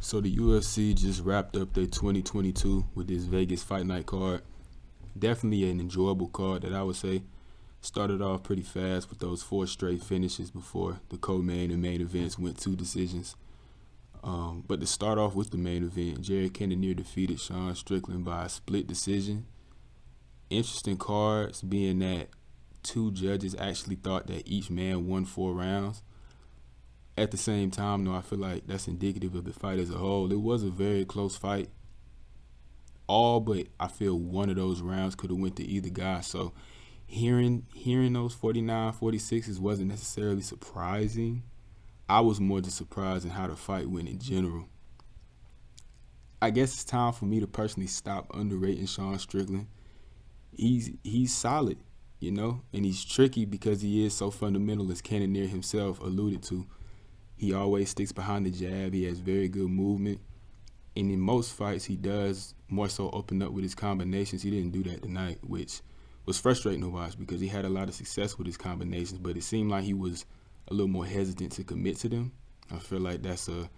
So the UFC just wrapped up their 2022 with this Vegas Fight Night card. Definitely an enjoyable card that I would say started off pretty fast with those 4 straight finishes before the co-main and main events went 2 decisions. But to start off with the main event, Jared Cannonier defeated Sean Strickland by a split decision. Interesting cards being that 2 judges actually thought that each man won 4 rounds. At the same time, though, I feel like that's indicative of the fight as a whole. It was a very close fight. All but I feel one of those rounds could have went to either guy. So hearing those 49-46s wasn't necessarily surprising. I was more just surprised in how the fight went in general. I guess it's time for me to personally stop underrating Sean Strickland. He's solid, and he's tricky because he is so fundamental, as Cannonier himself alluded to. He always sticks behind the jab. He has very good movement. And in most fights, he does more so open up with his combinations. He didn't do that tonight, which was frustrating to watch because he had a lot of success with his combinations, but it seemed like he was a little more hesitant to commit to them. I feel like that's a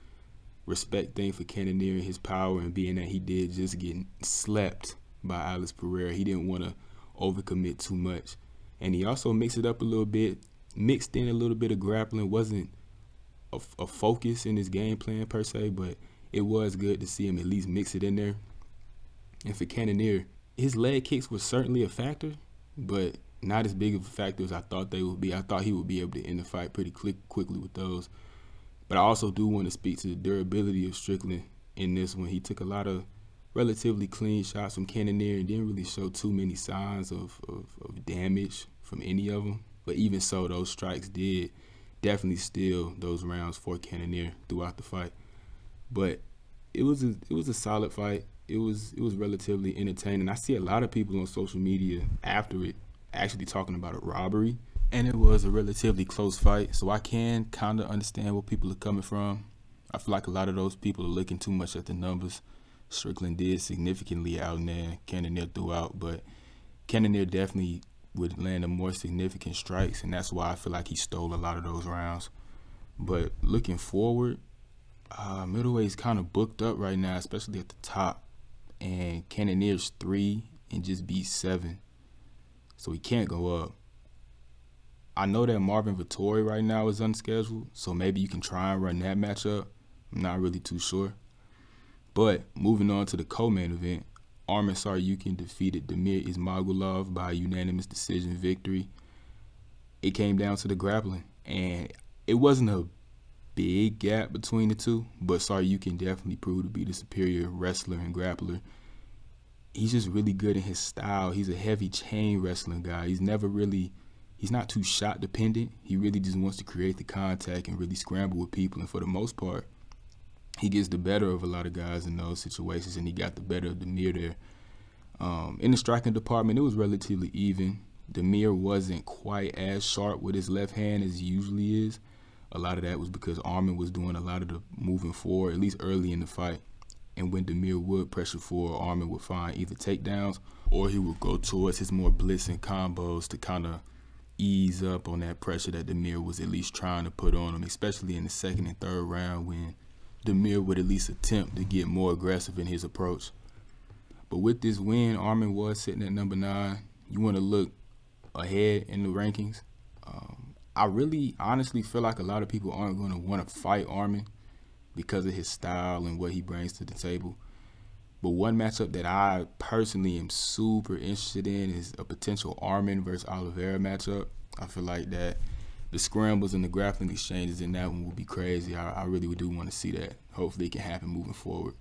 respect thing for Cannonier and his power, and being that he did just get slept by Alex Pereira. He didn't want to overcommit too much. And he also mixed it up a little bit, mixed in a little bit of grappling. Wasn't a focus in his game plan per se, but it was good to see him at least mix it in there. And for Cannonier, his leg kicks were certainly a factor, but not as big of a factor as I thought they would be. I thought he would be able to end the fight pretty quickly with those. But I also do want to speak to the durability of Strickland in this one. He took a lot of relatively clean shots from Cannonier and didn't really show too many signs of damage from any of them. But even so, those strikes did definitely steal those rounds for Cannonier throughout the fight. But it was a solid fight. It was relatively entertaining. I see a lot of people on social media after it actually talking about a robbery, and it was a relatively close fight. So I can kind of understand where people are coming from. I feel like a lot of those people are looking too much at the numbers. Strickland did significantly outnail Cannonier throughout, but Cannonier definitely would land a more significant strikes, and that's why I feel like he stole a lot of those rounds. But looking forward, middleweight's kind of booked up right now, especially at the top, and Cannonier's 3 and just beat 7, so he can't go up. I know that Marvin Vettori right now is unscheduled, so maybe you can try and run that matchup. I'm not really too sure. But moving on to the co-main event, Arman Tsarukyan defeated Damir Ismagulov by a unanimous decision victory. It came down to the grappling, and it wasn't a big gap between the two, but Tsarukyan definitely proved to be the superior wrestler and grappler. He's just really good in his style. He's a heavy chain wrestling guy. He's not too shot dependent. He really just wants to create the contact and really scramble with people, and for the most part, he gets the better of a lot of guys in those situations, and he got the better of Damir there. In the striking department, it was relatively even. Damir wasn't quite as sharp with his left hand as he usually is. A lot of that was because Arman was doing a lot of the moving forward, at least early in the fight. And when Damir would pressure forward, Arman would find either takedowns or he would go towards his more blitzing combos to kind of ease up on that pressure that Damir was at least trying to put on him, especially in the second and third round when Damir would at least attempt to get more aggressive in his approach. But with this win, Arman was sitting at number 9. You want to look ahead in the rankings. I really honestly feel like a lot of people aren't going to want to fight Arman because of his style and what he brings to the table. But one matchup that I personally am super interested in is a potential Arman versus Oliveira matchup. I feel like that the scrambles and the grappling exchanges in that one will be crazy. I really do want to see that. Hopefully it can happen moving forward.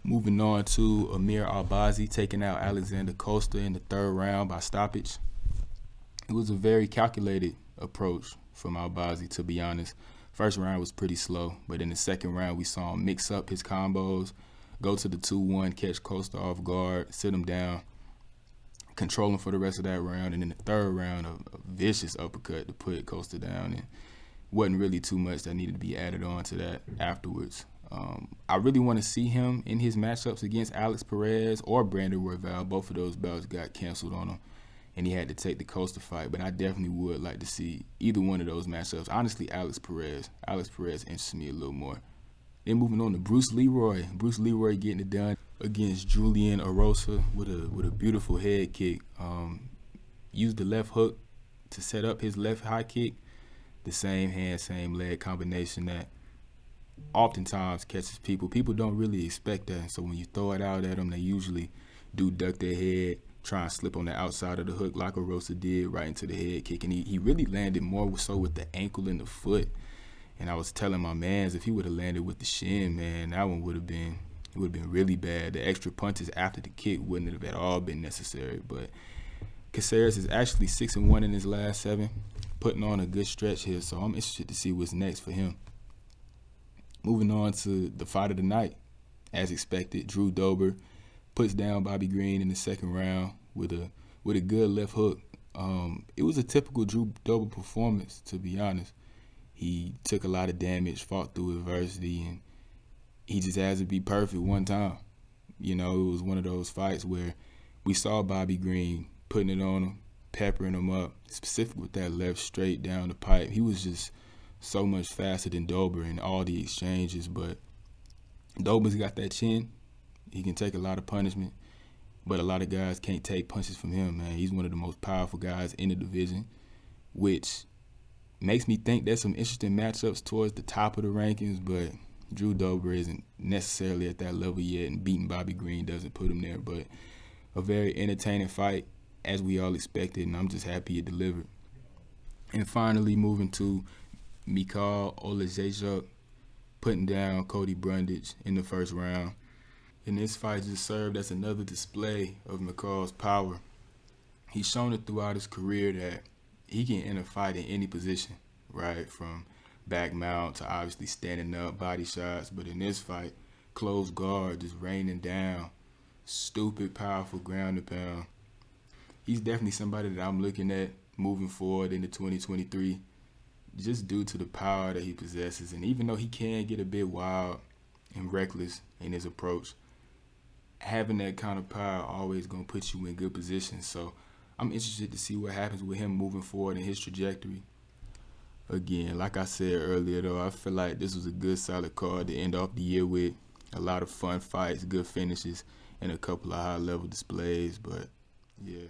Moving on to Amir Albazi taking out Alexander Costa in the 3rd round by stoppage. It was a very calculated approach from Albazi, to be honest. First round was pretty slow, but in the 2nd round we saw him mix up his combos, go to the 2-1, catch Costa off guard, sit him down, control him for the rest of that round, and in the 3rd round, a vicious uppercut to put Costa down, and wasn't really too much that needed to be added on to that afterwards. I really want to see him in his matchups against Alex Perez or Brandon Royval. Both of those bouts got canceled on him, and he had to take the Costa fight, but I definitely would like to see either one of those matchups. Honestly, Alex Perez. Alex Perez interests me a little more. Then moving on to Bruce Leroy. Bruce Leroy getting it done against Julian Erosa with a beautiful head kick. Used the left hook to set up his left high kick. The same hand, same leg combination that oftentimes catches people. People don't really expect that. So when you throw it out at them, they usually do duck their head, try and slip on the outside of the hook like Erosa did right into the head kick. And he really landed more so with the ankle and the foot. And I was telling my mans, if he would have landed with the shin, man, that one would have been really bad. The extra punches after the kick wouldn't have at all been necessary. But Caceres is actually 6-1 in his last 7, putting on a good stretch here. So I'm interested to see what's next for him. Moving on to the fight of the night, as expected, Drew Dober puts down Bobby Green in the second round with a good left hook. It was a typical Drew Dober performance, to be honest. He took a lot of damage, fought through adversity, and he just has to be perfect one time. You know, it was one of those fights where we saw Bobby Green putting it on him, peppering him up, specifically with that left straight down the pipe. He was just so much faster than Dober in all the exchanges, but Dober's got that chin. He can take a lot of punishment, but a lot of guys can't take punches from him, man. He's one of the most powerful guys in the division, which makes me think there's some interesting matchups towards the top of the rankings, but Drew Dober isn't necessarily at that level yet, and beating Bobby Green doesn't put him there. But a very entertaining fight, as we all expected, and I'm just happy it delivered. And finally, moving to Mikhail Oleksiejczuk putting down Cody Brundage in the first round. And this fight just served as another display of Mikhail's power. He's shown it throughout his career that he can end a fight in any position, right? From back mount to obviously standing up, body shots. But in this fight, closed guard, just raining down, stupid, powerful ground and pound. He's definitely somebody that I'm looking at moving forward into 2023, just due to the power that he possesses. And even though he can get a bit wild and reckless in his approach, having that kind of power always going to put you in good positions. So I'm interested to see what happens with him moving forward in his trajectory. Again, like I said earlier, though, I feel like this was a good, solid card to end off the year with. A lot of fun fights, good finishes, and a couple of high-level displays. But, yeah.